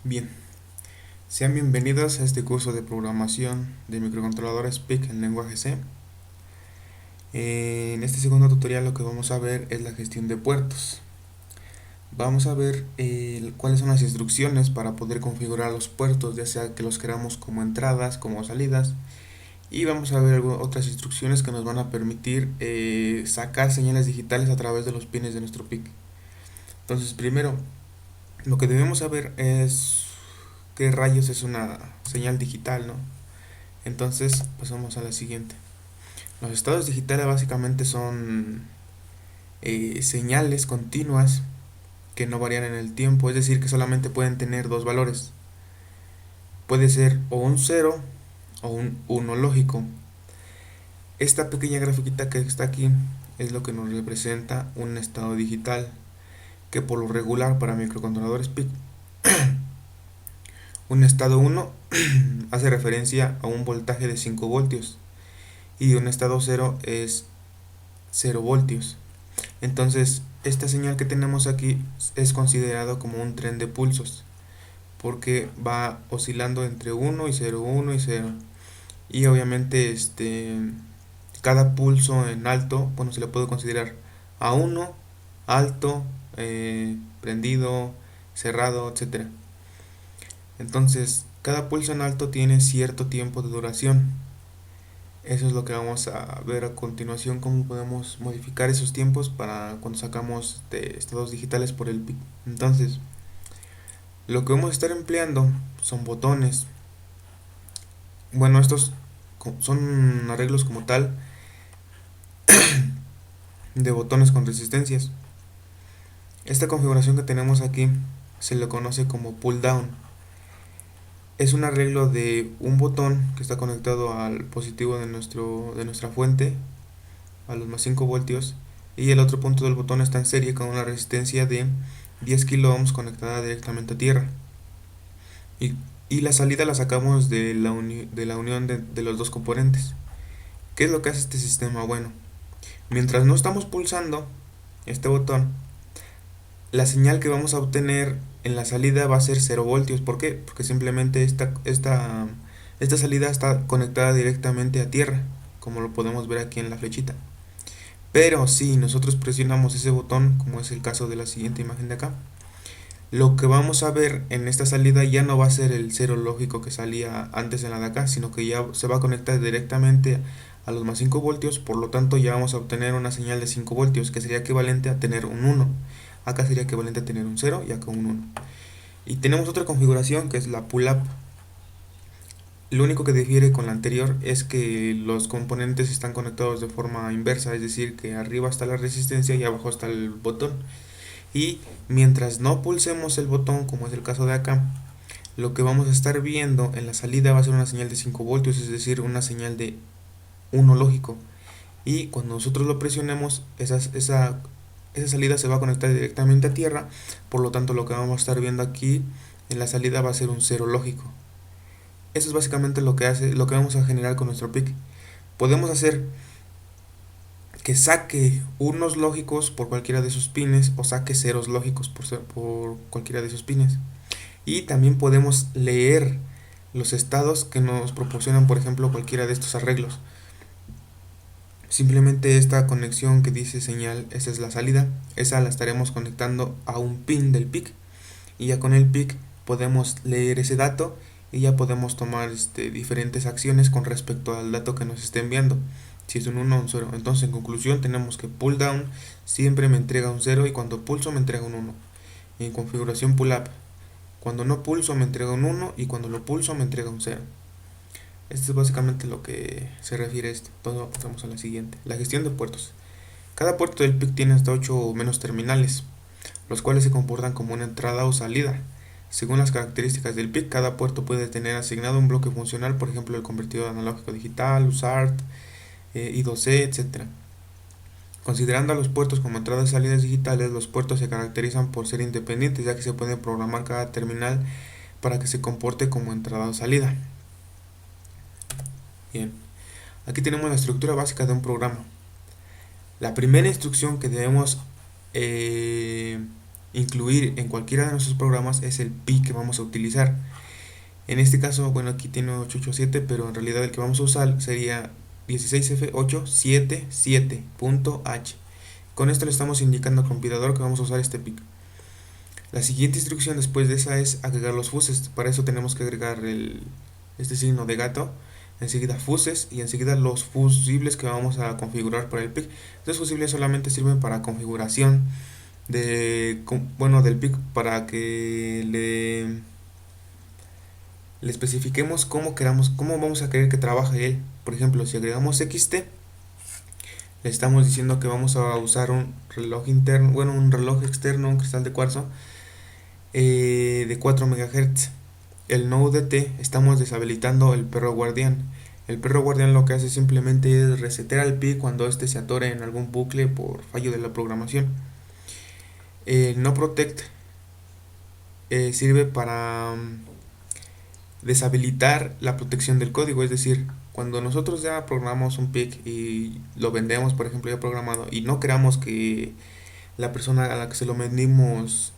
Bien, sean bienvenidos a este curso de programación de microcontroladores PIC en lenguaje C. En este segundo tutorial lo que vamos a ver es la gestión de puertos. Vamos a ver cuáles son las instrucciones para poder configurar los puertos, ya sea que los queramos como entradas, como salidas. Y vamos a ver otras instrucciones que nos van a permitir sacar señales digitales a través de los pines de nuestro PIC. Entonces, primero, lo que debemos saber es qué rayos es una señal digital, ¿no? Entonces pasamos a la siguiente. Los estados digitales básicamente son señales continuas que no varían en el tiempo, es decir, que solamente pueden tener dos valores. Puede ser o un 0 o un 1 lógico. Esta pequeña grafiquita que está aquí es lo que nos representa un estado digital, que por lo regular para microcontroladores PIC, un estado 1 hace referencia a un voltaje de 5 voltios y un estado 0 es 0 voltios. Entonces, esta señal que tenemos aquí es considerado como un tren de pulsos, porque va oscilando entre 1 y 0, 1 y 0. Y obviamente cada pulso en alto, bueno, se le puede considerar a 1, alto, prendido, cerrado, etcétera. Entonces, cada pulso en alto tiene cierto tiempo de duración. Eso es lo que vamos a ver a continuación, cómo podemos modificar esos tiempos para cuando sacamos de estados digitales por el PIC. Entonces, lo que vamos a estar empleando son botones. Bueno, estos son arreglos como tal de botones con resistencias. Esta configuración que tenemos aquí se le conoce como pull down. Es un arreglo de un botón que está conectado al positivo de nuestra fuente, a los más 5 voltios, y el otro punto del botón está en serie con una resistencia de 10 kilo ohms conectada directamente a tierra. Y, y la salida la sacamos de la unión de los dos componentes. ¿Qué es lo que hace este sistema? Bueno, mientras no estamos pulsando este botón, la señal que vamos a obtener en la salida va a ser 0 voltios. ¿Por qué? Porque simplemente esta salida está conectada directamente a tierra, como lo podemos ver aquí en la flechita. Pero si nosotros presionamos ese botón, como es el caso de la siguiente imagen de acá, lo que vamos a ver en esta salida ya no va a ser el 0 lógico que salía antes en la de acá, sino que ya se va a conectar directamente a los más 5 voltios. Por lo tanto, ya vamos a obtener una señal de 5 voltios, que sería equivalente a tener un 1. Acá sería equivalente a tener un 0 y acá un 1. Y tenemos otra configuración que es la pull up. Lo único que difiere con la anterior es que los componentes están conectados de forma inversa, es decir, que arriba está la resistencia y abajo está el botón. Y mientras no pulsemos el botón, como es el caso de acá, lo que vamos a estar viendo en la salida va a ser una señal de 5 voltios, es decir, una señal de 1 lógico. Y cuando nosotros lo presionemos, esa salida se va a conectar directamente a tierra. Por lo tanto, lo que vamos a estar viendo aquí en la salida va a ser un 0 lógico. Eso es básicamente lo que vamos a generar con nuestro PIC. Podemos hacer que saque unos lógicos por cualquiera de sus pines o saque ceros lógicos por cualquiera de sus pines. Y también podemos leer los estados que nos proporcionan, por ejemplo, cualquiera de estos arreglos. Simplemente esta conexión que dice señal, esa es la salida, esa la estaremos conectando a un pin del PIC y ya con el PIC podemos leer ese dato y ya podemos tomar diferentes acciones con respecto al dato que nos esté enviando. Si es un 1 o un 0. Entonces, en conclusión, tenemos que pull down siempre me entrega un 0 y cuando pulso me entrega un 1. Y en configuración pull up, cuando no pulso me entrega un 1 y cuando lo pulso me entrega un 0. Esto es básicamente lo que se refiere a esto. Entonces pasamos a la siguiente. La gestión de puertos. Cada puerto del PIC tiene hasta 8 o menos terminales, los cuales se comportan como una entrada o salida. Según las características del PIC, cada puerto puede tener asignado un bloque funcional, por ejemplo el convertidor analógico digital, USART, I2C, etc. Considerando a los puertos como entradas y salidas digitales, los puertos se caracterizan por ser independientes, ya que se puede programar cada terminal para que se comporte como entrada o salida. Bien, aquí tenemos la estructura básica de un programa. La primera instrucción que debemos incluir en cualquiera de nuestros programas es el PIC que vamos a utilizar. En este caso, bueno, aquí tiene 887, pero en realidad el que vamos a usar sería 16F877.h. Con esto le estamos indicando al compilador que vamos a usar este PIC. La siguiente instrucción después de esa es agregar los fuses. Para eso tenemos que agregar este signo de gato, enseguida fuses y enseguida los fusibles que vamos a configurar para el PIC. Estos fusibles solamente sirven para configuración del PIC, para que le especifiquemos cómo vamos a querer que trabaje él. Por ejemplo, si agregamos XT, le estamos diciendo que vamos a usar un reloj interno, un reloj externo, un cristal de cuarzo de 4 MHz. El node T estamos deshabilitando el perro guardián. El perro guardián lo que hace simplemente es resetear al PIC cuando este se atore en algún bucle por fallo de la programación. El no protect sirve para deshabilitar la protección del código, es decir, cuando nosotros ya programamos un PIC y lo vendemos, por ejemplo, ya programado, y no queramos que la persona a la que se lo vendimos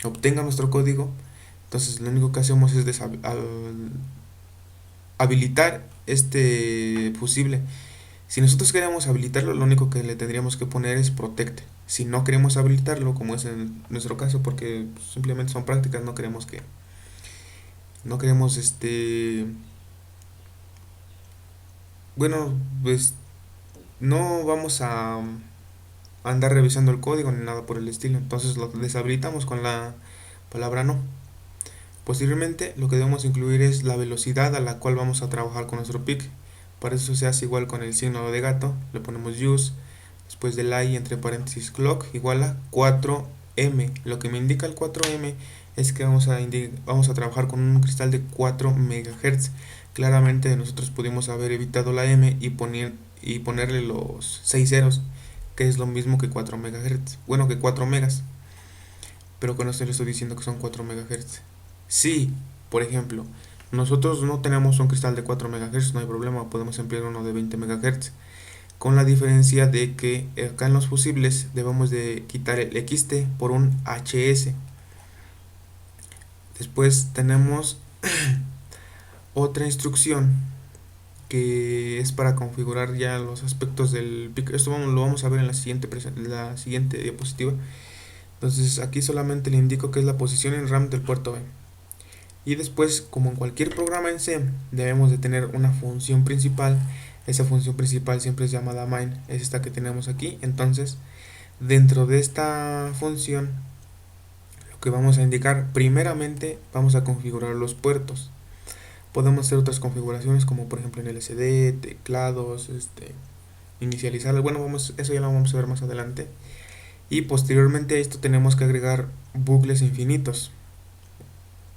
obtenga nuestro código, entonces lo único que hacemos es habilitar este fusible. Si nosotros queremos habilitarlo, lo único que le tendríamos que poner es protect. Si no queremos habilitarlo, como es en nuestro caso, porque simplemente son prácticas, no queremos pues no vamos a andar revisando el código ni nada por el estilo, entonces lo deshabilitamos con la palabra no. Posteriormente, lo que debemos incluir es la velocidad a la cual vamos a trabajar con nuestro PIC. Para eso se hace igual con el signo de gato, le ponemos use, después del i entre paréntesis clock igual a 4m. Lo que me indica el 4m es que vamos a trabajar con un cristal de 4 MHz. Claramente nosotros pudimos haber evitado la m y ponerle los 6 ceros, que es lo mismo que 4 MHz. Bueno, que 4 megas. Pero con esto le estoy diciendo que son 4 MHz. Si, por ejemplo, nosotros no tenemos un cristal de 4 MHz, no hay problema, podemos emplear uno de 20 MHz. Con la diferencia de que acá en los fusibles debemos de quitar el XT por un HS. Después tenemos otra instrucción que es para configurar ya los aspectos del PIC. Esto lo vamos a ver en la siguiente diapositiva. Entonces aquí solamente le indico que es la posición en RAM del puerto B. Y después, como en cualquier programa en C, debemos de tener una función principal. Esa función principal siempre es llamada main, es esta que tenemos aquí. Entonces, dentro de esta función, lo que vamos a indicar, primeramente vamos a configurar los puertos. Podemos hacer otras configuraciones como por ejemplo en LCD, teclados, inicializar. Eso ya lo vamos a ver más adelante. Y posteriormente a esto tenemos que agregar bucles infinitos,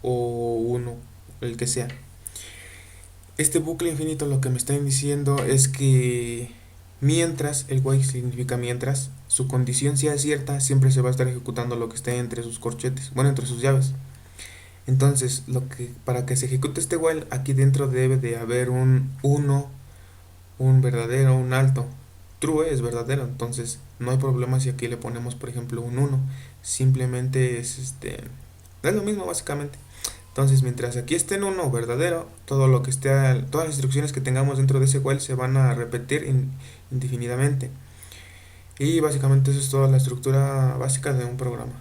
o uno, el que sea. Este bucle infinito lo que me está diciendo es que mientras, el while significa mientras, su condición sea cierta, siempre se va a estar ejecutando lo que esté entre sus corchetes, entre sus llaves. Entonces, para que se ejecute este while, aquí dentro debe de haber un 1, un verdadero, un alto. True es verdadero, entonces no hay problema si aquí le ponemos, por ejemplo, un 1. Simplemente es lo mismo básicamente. Entonces, mientras aquí esté en 1 verdadero, todas las instrucciones que tengamos dentro de ese while se van a repetir indefinidamente. Y básicamente eso es toda la estructura básica de un programa.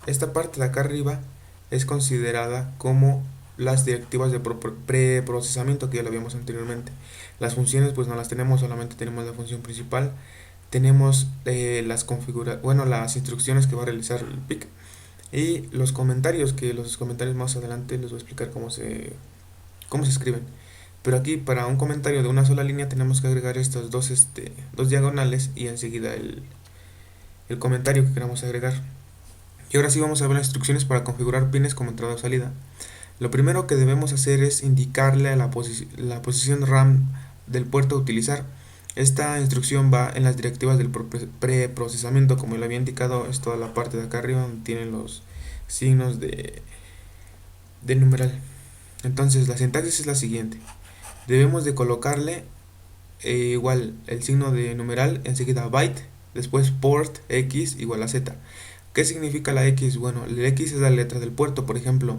Esta parte de acá arriba es considerada como las directivas de preprocesamiento, que ya lo vimos anteriormente. Las funciones pues no las tenemos, solamente tenemos la función principal. Tenemos las instrucciones que va a realizar el PIC. Y los comentarios más adelante les voy a explicar cómo se escriben. Pero aquí para un comentario de una sola línea tenemos que agregar estos dos diagonales y enseguida el comentario que queramos agregar. Y ahora sí vamos a ver las instrucciones para configurar pines como entrada o salida. Lo primero que debemos hacer es indicarle la posición RAM del puerto a utilizar. Esta instrucción va en las directivas del preprocesamiento, como lo había indicado, es toda la parte de acá arriba donde tienen los signos de numeral. Entonces la sintaxis es la siguiente: debemos de colocarle igual el signo de numeral, enseguida byte, después port x igual a z. ¿Qué significa la X? Bueno, la X es la letra del puerto, por ejemplo,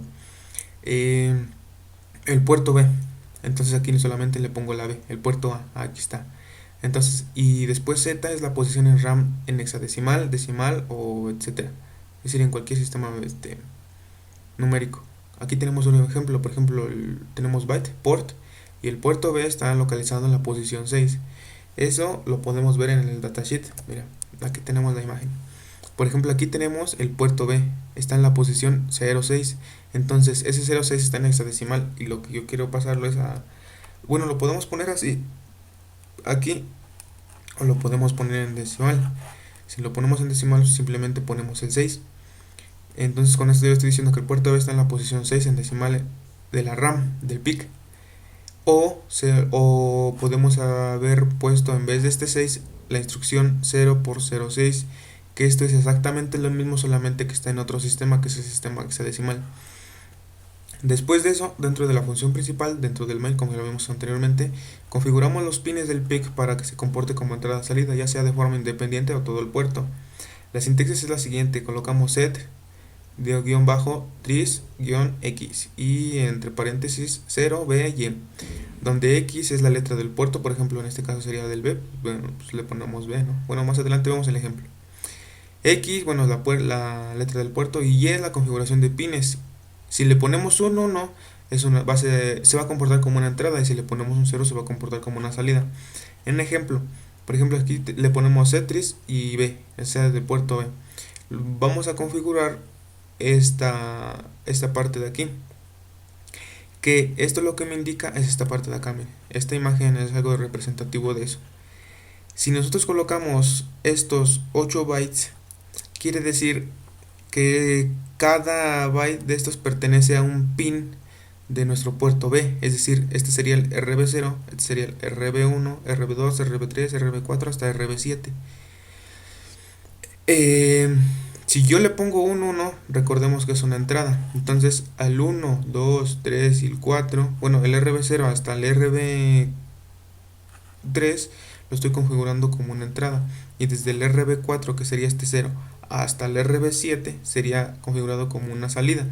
eh, el puerto B. Entonces aquí solamente le pongo la B, el puerto A, aquí está. Entonces, y después Z es la posición en RAM en hexadecimal, decimal o etcétera. Es decir, en cualquier sistema numérico. Aquí tenemos un ejemplo, por ejemplo, tenemos byte, port, y el puerto B está localizado en la posición 6. Eso lo podemos ver en el datasheet. Mira, aquí tenemos la imagen. Por ejemplo, aquí tenemos el puerto B, está en la posición 06. Entonces, ese 06 está en hexadecimal y lo que yo quiero pasarlo es a... Bueno, lo podemos poner así, aquí, o lo podemos poner en decimal. Si lo ponemos en decimal, simplemente ponemos el 6. Entonces, con esto yo estoy diciendo que el puerto B está en la posición 6 en decimal de la RAM, del PIC. O podemos haber puesto en vez de este 6 la instrucción 0 por 06, que esto es exactamente lo mismo, solamente que está en otro sistema, que es el sistema hexadecimal. Después de eso, dentro de la función principal, dentro del main, como ya lo vimos anteriormente, configuramos los pines del PIC para que se comporte como entrada-salida, ya sea de forma independiente o todo el puerto. La sintaxis es la siguiente: colocamos set de guión bajo tris guión x y entre paréntesis 0 b y, donde x es la letra del puerto, por ejemplo en este caso sería del b, bueno, pues le ponemos b, ¿no? Bueno, más adelante vemos el ejemplo. X, bueno, es la letra del puerto, y es la configuración de pines. Si le ponemos 1, no, es una base, se va a comportar como una entrada, y si le ponemos un 0 se va a comportar como una salida. En ejemplo, por ejemplo aquí le ponemos Cetris y B, sea de puerto B. Vamos a configurar esta parte de aquí, que esto lo que me indica es esta parte de acá. Miren, esta imagen es algo representativo de eso. Si nosotros colocamos estos 8 bytes, quiere decir que cada byte de estos pertenece a un pin de nuestro puerto B, es decir, este sería el RB0, este sería el RB1, RB2, RB3, RB4 hasta RB7. Si yo le pongo un 1, recordemos que es una entrada. Entonces al 1, 2, 3 y el 4, bueno, el RB0 hasta el RB3 lo estoy configurando como una entrada. Y desde el RB4, que sería este 0, hasta el RB7 sería configurado como una salida.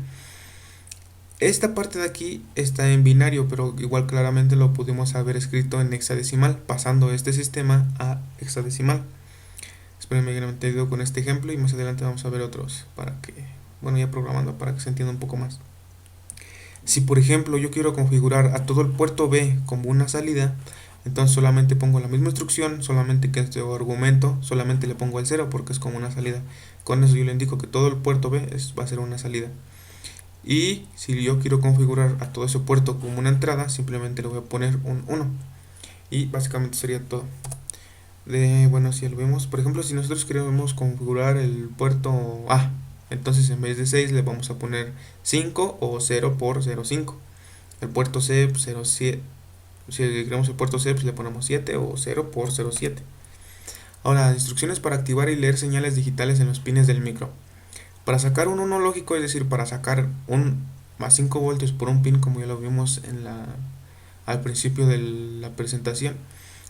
Esta parte de aquí está en binario, pero igual claramente lo pudimos haber escrito en hexadecimal, pasando este sistema a hexadecimal. Espero me hayan entendido con este ejemplo, y más adelante vamos a ver otros para que, bueno, ya programando para que se entienda un poco más. Si por ejemplo yo quiero configurar a todo el puerto B como una salida, entonces solamente pongo la misma instrucción, solamente que este argumento solamente le pongo el 0 porque es como una salida. Con eso yo le indico que todo el puerto B va a ser una salida. Y si yo quiero configurar a todo ese puerto como una entrada, simplemente le voy a poner un 1. Y básicamente sería todo. Bueno, si lo vemos, por ejemplo, si nosotros queremos configurar el puerto A, entonces en vez de 6 le vamos a poner 5 o 0 por 0,5. El puerto C, pues 0,7. Si queremos el puerto C, pues le ponemos 7 o 0 por 0,7. Ahora, instrucciones para activar y leer señales digitales en los pines del micro. Para sacar un 1 lógico, es decir, para sacar un más 5 voltios por un pin, como ya lo vimos al principio de la presentación,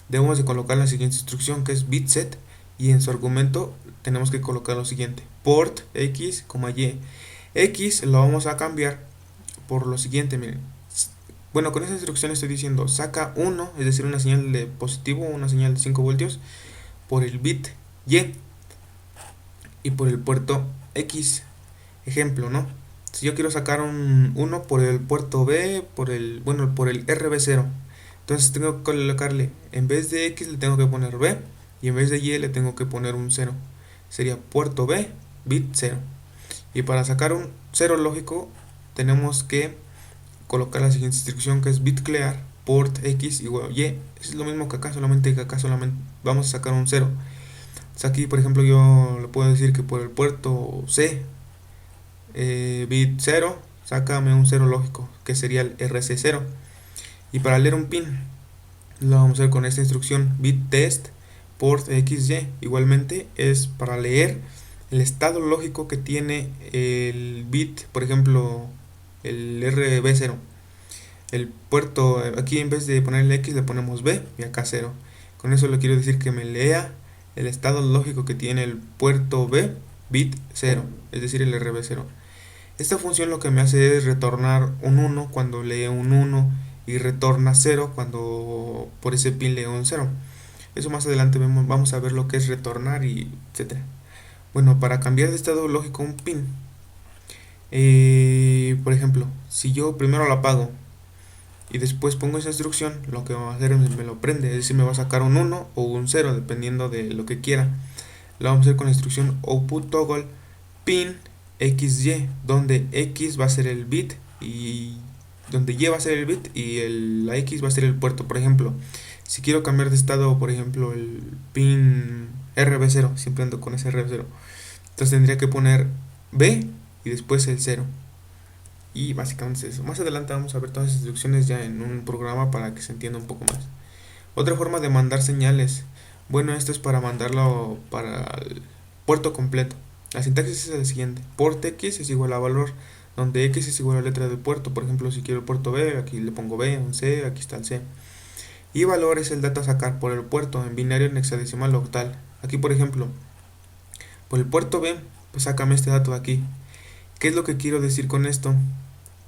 debemos de colocar la siguiente instrucción, que es bit set, y en su argumento tenemos que colocar lo siguiente: port X, Y. X lo vamos a cambiar por lo siguiente, miren. Bueno, con esa instrucción estoy diciendo saca 1, es decir, una señal de positivo, una señal de 5 voltios, por el bit y por el puerto X. Ejemplo, ¿no? Si yo quiero sacar un 1 por el puerto B, por el RB0, entonces tengo que colocarle, en vez de X le tengo que poner B, y en vez de Y le tengo que poner un 0. Sería puerto B, bit 0. Y para sacar un 0 lógico tenemos que colocar la siguiente instrucción, que es bit clear, port X igual Y. Es lo mismo que acá, solamente vamos a sacar un 0. Aquí por ejemplo yo le puedo decir que por el puerto C, bit 0, sácame un 0 lógico, que sería el RC0. Y para leer un pin lo vamos a hacer con esta instrucción, bit test port XY. Igualmente es para leer el estado lógico que tiene el bit, por ejemplo el RB0. El puerto, aquí en vez de ponerle X le ponemos B y acá 0. Con eso le quiero decir que me lea el estado lógico que tiene el puerto B bit 0, es decir, el RB0. Esta función lo que me hace es retornar un 1 cuando lee un 1 y retorna 0 cuando por ese pin lee un 0. Eso más adelante vamos a ver lo que es retornar y etcétera. Bueno, para cambiar de estado lógico un pin, por ejemplo, si yo primero lo apago y después pongo esa instrucción, lo que va a hacer es me lo prende, es decir, me va a sacar un 1 o un 0 dependiendo de lo que quiera. Lo vamos a hacer con la instrucción output toggle pin XY, donde X va a ser el bit y donde Y va a ser el bit y la X va a ser el puerto. Por ejemplo, si quiero cambiar de estado, por ejemplo, el pin RB0, siempre ando con ese RB0, entonces tendría que poner B y después el 0. Y básicamente es eso. Más adelante vamos a ver todas las instrucciones ya en un programa para que se entienda un poco más. Otra forma de mandar señales. Bueno, esto es para mandarlo para el puerto completo. La sintaxis es la siguiente. Port X es igual a valor, donde X es igual a letra del puerto. Por ejemplo, si quiero el puerto B, aquí le pongo B, un C, aquí está el C. Y valor es el dato a sacar por el puerto en binario, en hexadecimal o octal. Aquí, por ejemplo, por el puerto B, pues sácame este dato de aquí. ¿Qué es lo que quiero decir con esto?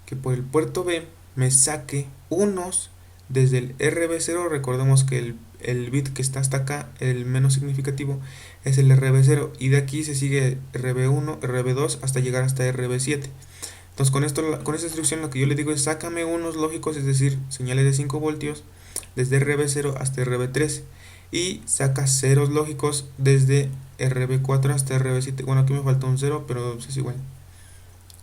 Que por el puerto B me saque unos desde el RB0. Recordemos que el bit que está hasta acá, el menos significativo, es el RB0 y de aquí se sigue RB1, RB2 hasta llegar hasta RB7. Entonces con esta instrucción lo que yo le digo es sácame unos lógicos, es decir, señales de 5 voltios desde RB0 hasta RB3 y saca ceros lógicos desde RB4 hasta RB7. Bueno, aquí me faltó un 0, pero es igual.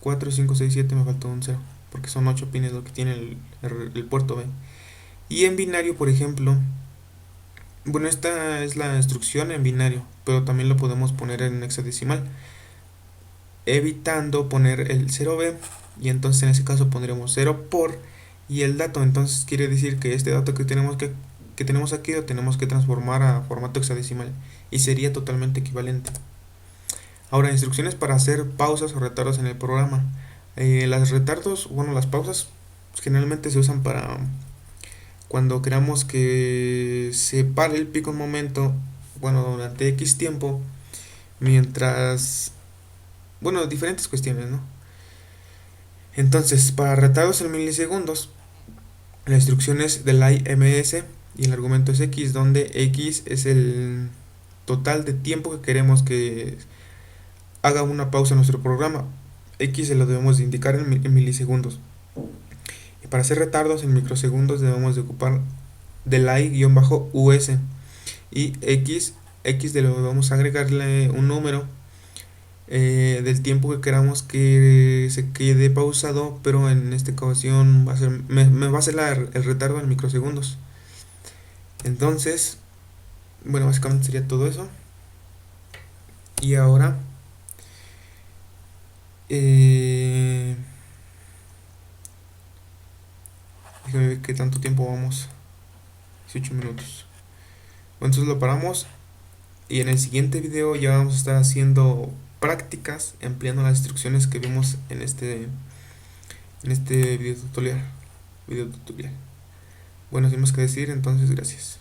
4, 5, 6, 7 me faltó un 0, porque son 8 pines lo que tiene el puerto B. Y en binario, por ejemplo, bueno, esta es la instrucción en binario, pero también lo podemos poner en hexadecimal, evitando poner el 0B, y entonces en ese caso pondremos 0 por y el dato. Entonces quiere decir que este dato que tenemos aquí lo tenemos que transformar a formato hexadecimal y sería totalmente equivalente. Ahora, instrucciones para hacer pausas o retardos en el programa. Las retardos, bueno, las pausas generalmente se usan para cuando queramos que se pare el pico un momento, bueno, durante X tiempo, mientras, bueno, diferentes cuestiones, ¿no? Entonces, para retardos en milisegundos, la instrucción es del IMS y el argumento es X, donde X es el total de tiempo que queremos que haga una pausa en nuestro programa. X se lo debemos de indicar en milisegundos. Y para hacer retardos en microsegundos debemos de ocupar del i-us. Y X debemos agregarle un número del tiempo que queramos que se quede pausado, pero en esta ocasión me va a hacer el retardo en microsegundos. Entonces, bueno, básicamente sería todo eso. Y ahora déjame ver qué tanto tiempo vamos. 18 minutos. Bueno, entonces lo paramos y en el siguiente video ya vamos a estar haciendo prácticas empleando las instrucciones que vimos en este video tutorial. Bueno, sin más que decir, entonces gracias.